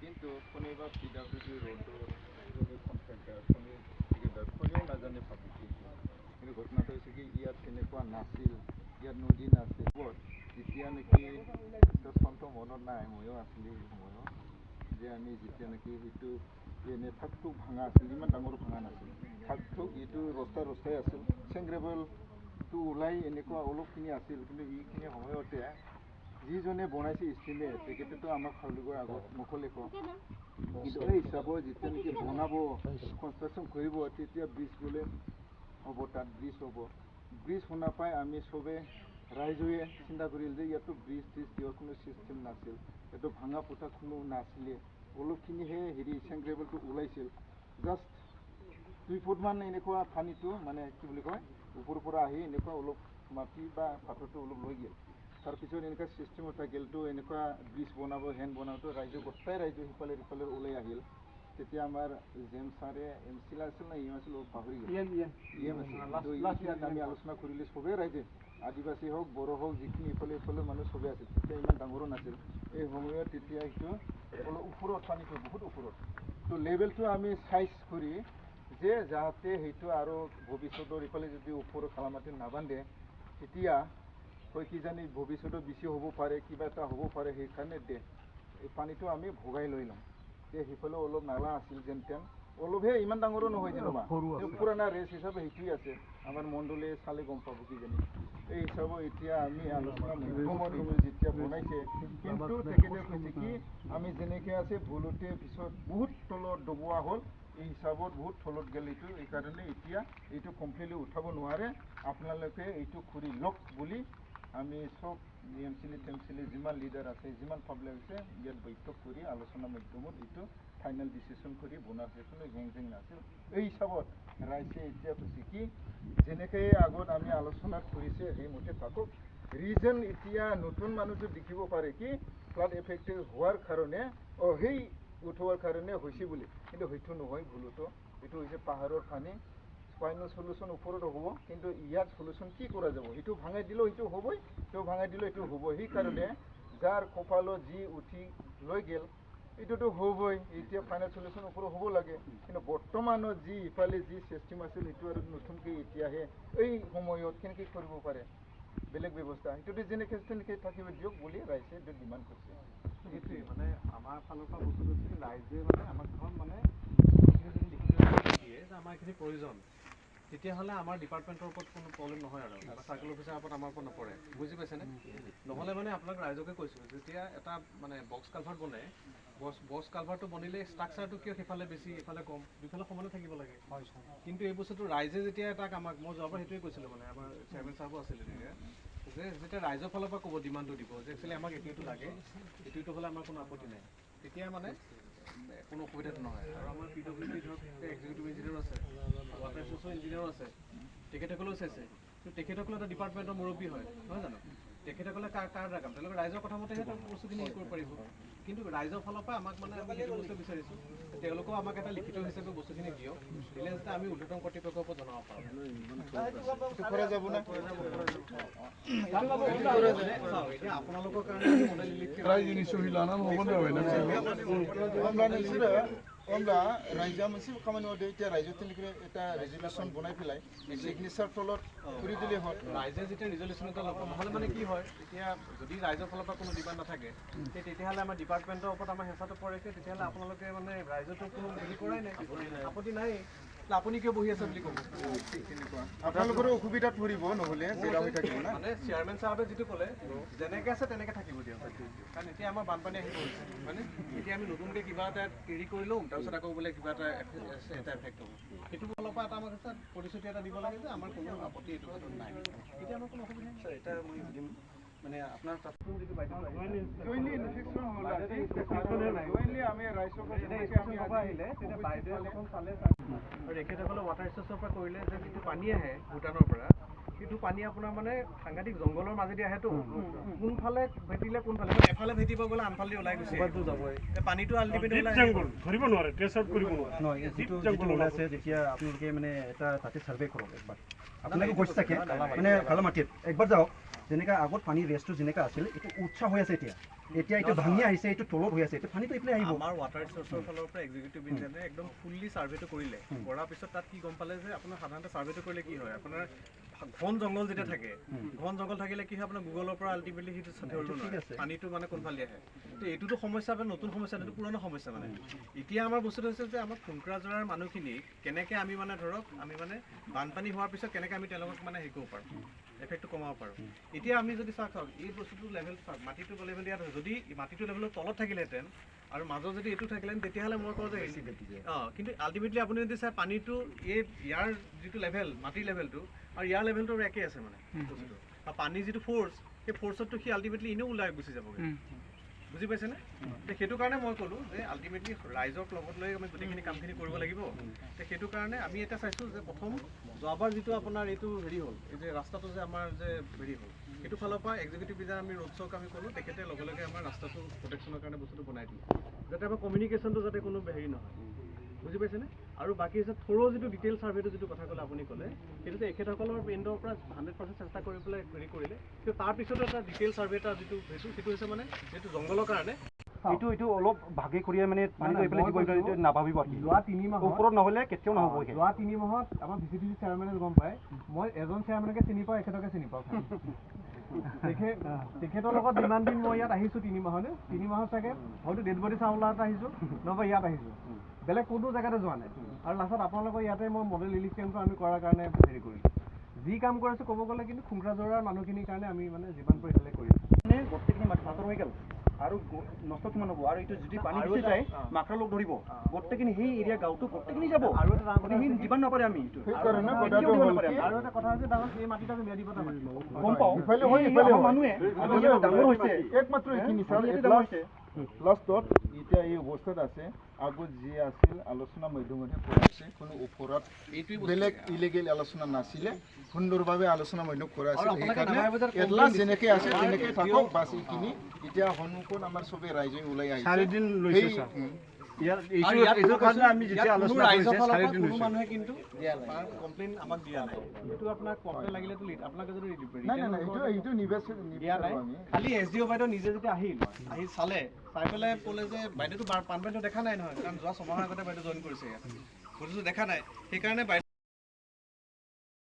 কিন্তু শনিবাৰ PWD ৰোডৰ কন্ট্ৰাক্টৰ কোনেও নাজানে ভাবিছে কিন্তু ঘটনাটো হৈছে কি ইয়াত তেনেকুৱা নাছিল ইয়াত নদী নাছিল যেতিয়া নেকি সন্ত মনত নাই ময়ো আছিলোঁ এই সময়ত যে আমি যেতিয়া নেকি সেইটো এনে ঠাকঠুক ভাঙা আছিল ইমান ডাঙৰ ভাঙা নাছিল ঠাকঠুক এইটো ৰস্তাই আছিল চেংগ্ৰেবলটো ওলাই এনেকুৱা অলপখিনি আছিল কিন্তু এইখিনি সময়তে যিজনে বনাইছে ইষ্টিমেট তেখেতেতো আমাক খাউলিগৰ আগত মুখলে কওঁ কিন্তু এই হিচাপত যেতিয়া নেকি বনাব কনষ্ট্ৰাকশ্যন কৰিব তেতিয়া ব্ৰিজ বোলে হ'ব তাত ব্ৰিজ হ'ব ব্ৰিজ শুনা পাই আমি চবে ৰাইজে চিন্তা কৰিল যে ইয়াতো ব্ৰিজ দিয়াৰ কোনো ছিষ্টেম নাছিল এইটো ভাঙা পোতা কোনো নাছিলে অলপখিনিহে চেংগ্ৰেবলটো ওলাইছিল জাষ্ট 2 ফুটমান এনেকুৱা পানীটো মানে কি বুলি কয় ওপৰৰ পৰা আহি এনেকুৱা অলপ মাটি বা পাথৰটো অলপ লৈ গ'ল তাৰপিছত এনেকুৱা ছিষ্টেমত থাকিলতো এনেকুৱা ব্ৰিজ বনাব হেণ্ড বনাওঁতে গোটেই ৰাইজে সিফালে ওলাই আহিল তেতিয়া আমাৰ জেম ছাৰে MCL আছিল না আছিল পাহৰি গ'ল আমি আলোচনা কৰিলে চবেই ৰাইজে আদিবাসী হওক বড়ো হওক যিখিনি ইফালে মানুহ চবেই আছিল তেতিয়া ইমান ডাঙৰো নাছিল এই সময়ত তেতিয়া এইটো অলপ ওপৰত পানীটো বহুত ওপৰত তো লেভেলটো আমি চাইজ কৰি যে যাতে সেইটো আৰু ভৱিষ্যতৰ ইফালে যদি ওপৰত কালামাটি নাবান্ধে তেতিয়া হয় কিজানি ভৱিষ্যতৰ বেছি হ'ব পাৰে কিবা এটা হ'ব পাৰে সেইকাৰণে এই পানীটো আমি ভগাই লৈ ল'ম যে সিফালে অলপ নালা আছিল যেন তেন অলপহে ইমান ডাঙৰো নহয় যেনিবা পুৰণা ৰেচ হিচাপে সেইটোৱে আছে আমাৰ মণ্ডলে চালে গম পাব কিজানি এই হিচাপত এতিয়া আমি আলোচনা মাধ্যমত যেতিয়া বনাইছে কিন্তু তেখেতে কৈছে কি আমি যেনেকৈ আছে ভুলতে পিছত বহুত তলত ডবোৱা হ'ল এই হিচাপত বহুত তলত গ'ল এইটো এইকাৰণে এতিয়া এইটো কমপ্লিটলি উঠাব নোৱাৰে আপোনালোকে এইটো কৰি লওক বুলি আমি সব MCL যিমান লিডাৰ আছে যিমান পাব্লিক আছে ইয়াত বৈঠক কৰি আলোচনা মাধ্যমত এইটো ফাইনেল ডিচিশ্যন কৰি বনাৰ কোনো হেং নাছিল এই হিচাপত ৰাইজে এতিয়া কৈছে কি যেনেকৈ আগত আমি আলোচনা কৰিছে সেইমতে থাকক ৰিজন এতিয়া নতুন মানুহটো দেখিব পাৰে কি ফ্লাড এফেক্টেড হোৱাৰ কাৰণে সেই উঠোৱাৰ কাৰণে হৈছে বুলি কিন্তু সেইটো নহয় ভুলতো এইটো হৈছে পাহাৰৰ পানী ফাইনেল সলিউশন ওপৰত হ'ব কিন্তু ইয়াত সলিউশন কি কৰা যাব সেইটো ভাঙাই দিলেও সেইটো হ'বই সেইটো ভাঙাই দিলেও সেইটো হ'ব সেইকাৰণে যাৰ কপালত যি উঠি লৈ গ'ল এইটোতো হ'বই এতিয়া ফাইনেল সলিউশন ওপৰত হ'ব লাগে কিন্তু বৰ্তমানত যি ইফালে যি চিষ্টেম আছিল সেইটো আৰু নতুনকৈ এতিয়াহে এই সময়ত কেনেকৈ কৰিব পাৰে বেলেগ ব্যৱস্থা সেইটোতো যেনেকৈ তেনেকৈ থাকিব দিয়ক বুলি ৰাইজে এইটো ডিমাণ্ড কৰিছে সেইটোৱে মানে আমাৰ ফালৰ পৰা বস্তুটো হৈছে ৰাইজে মানে আমাক এখন মানে দিয়ে যে আমাৰ এইখিনি প্ৰয়োজন তেতিয়াহ'লে আমাৰ ডিপাৰ্টমেণ্টৰ ওপৰত কোনো প্ৰব্লেম নহয় আৰু চাৰ্কেল অফিচাৰৰ ওপৰত আমাৰ ওপৰত নপৰে বুজি পাইছেনে নহ'লে মানে আপোনাক ৰাইজকে কৈছোঁ যেতিয়া এটা মানে বক্স কালভাৰ্ট বনাই বক্স কালভাৰটো বনিলে ষ্ট্ৰাকচাৰটো কিয় সিফালে বেছি ইফালে কম দুইফালে সমানে থাকিব লাগে কিন্তু এই বস্তুটো ৰাইজে যেতিয়া তাক আমাক মই যোৱাবাৰ সেইটোৱে কৈছিলোঁ মানে আমাৰ চেয়াৰমেন চাহাবো আছিলে তেনেকৈ যে যেতিয়া ৰাইজৰ ফালৰ পৰা ক'ব ডিমাণ্ডটো দিব যে একচুৱেলি আমাক এইটো লাগে এইটো হ'লে আমাৰ কোনো আপত্তি নাই তেতিয়া মানে কোনো অসুবিধাটো নহয় আৰু আমাৰ PWD ধৰক এক্সিকিউটিভ ইঞ্জিনিয়াৰ আছে ৱাটাৰ ৰিচোৰ্চৰ ইঞ্জিনিয়াৰো আছে তেখেতসকলেও চাইছে কিন্তু তেখেতসকলে এটা ডিপাৰ্টমেণ্টৰ মুৰব্বী হয় নহয় জানো তেখেতসকলে কাৰ কাম তেওঁলোকে ৰাইজৰ কথা মতেহে বস্তুখিনি হেৰি কৰিব পাৰিব কিন্তু ৰাইজৰ ফালৰ পৰা আমাক মানে আমি সেইটো বস্তু বিচাৰিছোঁ তেওঁলোকেও আমাক এটা লিখিত হিচাপে বস্তুখিনি দিয়ক দিলে যাতে আমি উৰ্ধতন কৰ্তৃপক্ষৰ ওপৰত জনাব পাৰোঁ এতিয়া আপোনালোকৰ কাৰণে আমৰা ৰাইজা মোনসে খামানি ওদে এটা ৰাইজো তেলিকে এটা ৰেজুলেশন বনাই ফেলাই সিগনেচাৰ তলত কৰি দিলে হয় ৰাইজে যেতিয়া ৰিজলিউশ্যন এটা ল'ব নহ'লে মানে কি হয় এতিয়া যদি ৰাইজৰ ফালৰ পৰা কোনো ডিমাণ্ড নাথাকে তেতিয়াহ'লে আমাৰ ডিপাৰ্টমেণ্টৰ ওপৰত আমাৰ হেঁচাটো পৰেছে তেতিয়াহ'লে আপোনালোকে মানে ৰাইজতো কোনো হেৰি কৰাই নাই আপত্তি নাই আপুনি কিয় বহি আছে বুলি ক'ব আপোনালোকৰ অসুবিধাত পৰিব নহ'লে জেগা হৈ থাকিব না মানে চেয়াৰমেন চাহাবে যিটো ক'লে যেনেকৈ আছে তেনেকৈ থাকিব দিয়ক কাৰণ এতিয়া আমাৰ বানপানী আহিব মানে এতিয়া আমি নতুনকৈ কিবা এটা হেৰি কৰি লওঁ তাৰপিছত আকৌ বোলে কিবা এটা এফেক্ট হ'ব সেইটো ফালৰ পৰা এটা আমাক প্ৰতিশ্ৰুতি এটা দিব লাগে যে আমাৰ কোনো আপত্তি এইটো ক্ষেত্ৰত নাই এতিয়া আমাৰ কোনো অসুবিধা নাই এটা মই সুধিম মানে আপোনাৰ যিটো আহিলে তেতিয়া বাইদেউ এখন চালে আৰু তেখেতসকলে ৱাটাৰ ৰিচোৰ্চৰ পৰা কৰিলে যে যিটো পানী আহে ভূটানৰ পৰা সেইটো পানী আপোনাৰ মানে সাংঘাতিক জংঘলৰ মাজেদি আহেতো কোনফালে ভেটিলে কোনফালে এফালে ভেটিব গ'লে আনফালে ওলাই গৈছে যাবই পানীটো আল্টিমেটলি ওলাই ধৰিব নোৱাৰে ট্ৰেছ আউট কৰিব নোৱাৰে নহয় যিটো ওলাইছে যেতিয়া আপোনালোকে মানে এটা তাতে চাৰ্ভে কৰক একবাৰ আপোনালোকে গৈ থাকে মানে কালা মাটিত একবাৰ যাওক যেনেকৈ আগত পানীৰ ৰেষ্টটো যেনেকৈ আছিল এইটো উৎসাহ হৈ আছে এতিয়া এইটো ভাঙি আহিছে এইটো তলত হৈ আছে এইটো পানীটো এইফালে আহিব আমাৰ ৱাটাৰ ৰিচোৰ্চৰ ফালৰ পৰা এক্সিকিউটিভ ইঞ্জিনিয়াৰে একদম ফুল্লি চাৰ্ভেটো কৰিলে কৰাৰ পিছত তাত কি গম পালে যে আপোনাৰ সাধাৰণতে চাৰ্ভেটো কৰিলে কি হয় আপোনাৰ ঘন জংঘল যেতিয়া থাকে ঘন জংঘল থাকিলে কি হয় আপোনাৰ গুগলৰ পৰা আল্টিমেটলি সেইটো ধৰিব নোৱাৰে পানীটো মানে কোনফালে আহে তো এইটোতো সমস্যা বা নতুন সমস্যা এইটো পুৰণা সমস্যা মানে এতিয়া আমাৰ বস্তুটো হৈছে যে আমাৰ কোকৰাঝাৰৰ মানুহখিনি কেনেকৈ আমি মানে ধৰক আমি মানে বানপানী হোৱাৰ পিছত কেনেকৈ আমি তেওঁলোকক মানে হেৰি কৰিব পাৰোঁ এফেক্টটো কমাব পাৰোঁ এতিয়া আমি যদি চাওক এই বস্তুটো লেভেল চাওক মাটিটো লেভেল ইয়াত যদি মাটিটো লেভেলৰ তলত থাকিলেহেঁতেন আৰু মাজত যদি এইটো থাকিলেহেঁতেন তেতিয়াহ'লে মই কওঁ যে কিন্তু আল্টিমেটলি আপুনি যদি চাই পানীটো ইয়াৰ যিটো লেভেল মাটিৰ লেভেলটো আৰু ইয়াৰ লেভেলটো একেই আছে মানে বস্তুটো আৰু পানীৰ যিটো ফ'ৰ্চ সেই ফ'ৰ্চতটো সি আল্টিমেটলি এনেও ওলাই গুচি যাবগৈ বুজি পাইছেনে সেইটো কাৰণে মই ক'লোঁ যে আল্টিমেটলি ৰাইজক লগত লৈ আমি গোটেইখিনি কামখিনি কৰিব লাগিব সেইটো কাৰণে আমি এতিয়া চাইছোঁ যে প্ৰথম যোৱাবাৰ যিটো আপোনাৰ এইটো হেৰি হ'ল এই যে ৰাস্তাটো যে আমাৰ যে হেৰি হ'ল সেইটো ফালৰ পৰা এক্সিকিউটিভ যে আমি ৰোড শ্ব'ক আমি ক'লোঁ তেখেতে লগে লগে আমাৰ ৰাস্তাটো প্ৰটেকশ্যনৰ কাৰণে বস্তুটো বনাই দিলে যাতে আমাৰ কমিউনিকেশ্যনটো যাতে কোনো হেৰি নহয় বুজি পাইছেনে আৰু বাকী হৈছে থ'ৰ যিটো ডিটেইল চাৰ্ভেটো যিটো কথা ক'লে আপুনি ক'লে সেইটোতে এখেতসকলৰ এণ্ডৰ পৰা 100% চেষ্টা কৰি পেলাই হেৰি কৰিলে কিন্তু তাৰপিছতো এটা ডিটেইল চাৰ্ভে এটা যিটো সেইটো হৈছে মানে যিটো জংঘলৰ কাৰণে এইটো অলপ ভাগে কৰিয়ে মানে পানীটো এইফালে দিব এইটো নাভাবিব আৰু যোৱা 3 মাহত ওপৰত নহ'লে কেতিয়াও নহ'ব যোৱা 3 মাহত আমাৰ ভিচিডিচি চেয়াৰমেনে গম পায় মই এজন চেয়াৰমেনকে চিনি পাওঁ এখেতকে চিনি পাওঁ তেখেতৰ লগত যিমান দিন মই ইয়াত আহিছোঁ 3 মাহলৈ 3 মাহত চাগে হয়তো ডেড বডি চাউলাত আহিছোঁ নহবা ইয়াত আহিছোঁ বেলেগ কোনো জেগাতে যোৱা নাই আৰু লাষ্টত আপোনালোকৰ ইয়াতে মই মডেল ৰিলিফ কেম্পটো আমি কৰাৰ কাৰণে হেৰি কৰিলোঁ যি কাম কৰিছোঁ ক'ব গ'লে কিন্তু কোকৰাঝাৰৰ মানুহখিনিৰ কাৰণে আমি মানে যিমান পাৰি হেলে কৰিছোঁ মানে গোটেইখিনি মাটি পাথৰ হৈ গ'ল আৰু নষ্ট কিমান হ'ব আৰু এইটো যদি পানী গুচি যায় মাকৰা লগ ধৰিব গোটেইখিনি সেই এৰিয়া গাঁৱটো গোটেইখিনি যাব আৰু এটা ডাঙৰ সেই যিমান নাপাৰে আমি আৰু এটা কথা হৈছে ডাঙৰ সেই মাটিটো আমি বেয়া দিব গম পাওঁ মানুহে ডাঙৰ হৈছে একমাত্ৰ এইখিনি ছাৰ ডাঙৰ হৈছে লাষ্টত এতিয়া এই অৱস্থাত আছে আগত যি আছিল আলোচনা মাধ্যমতে কৰাইছে কোনো ওপৰত বেলেগ ইলিগেল আলোচনা নাছিলে সুন্দৰভাৱে আলোচনা মাধ্যম কৰা আছিল সেইকাৰণে এটলাষ্ট যেনেকৈ আছে তেনেকৈ থাকক বাছ এইখিনি এতিয়া সন্মুখত আমাৰ চবেই ৰাইজে ওলাই আহিছে 4 দিন লৈছে ছাৰ এইটোৰ কাৰণে আমি যেতিয়া আলোচনা কৰিছে 4 দিন কোনো মানুহে কিন্তু কমপ্লেইন আমাক দিয়া নাই এইটো আপোনাক কমপ্লেইন লাগিলেতো আপোনাকে যদি নাই এইটো দিয়া নাই খালি SDO বাইদেউ নিজে যেতিয়া আহি চালে চাই পেলাই ক'লে যে বাইদেউটো পানপেণ্টটো দেখা নাই নহয় কাৰণ যোৱা 6 মাহৰ আগতে বাইদেউ জইন কৰিছে ইয়াত বস্তুটো দেখা নাই সেইকাৰণে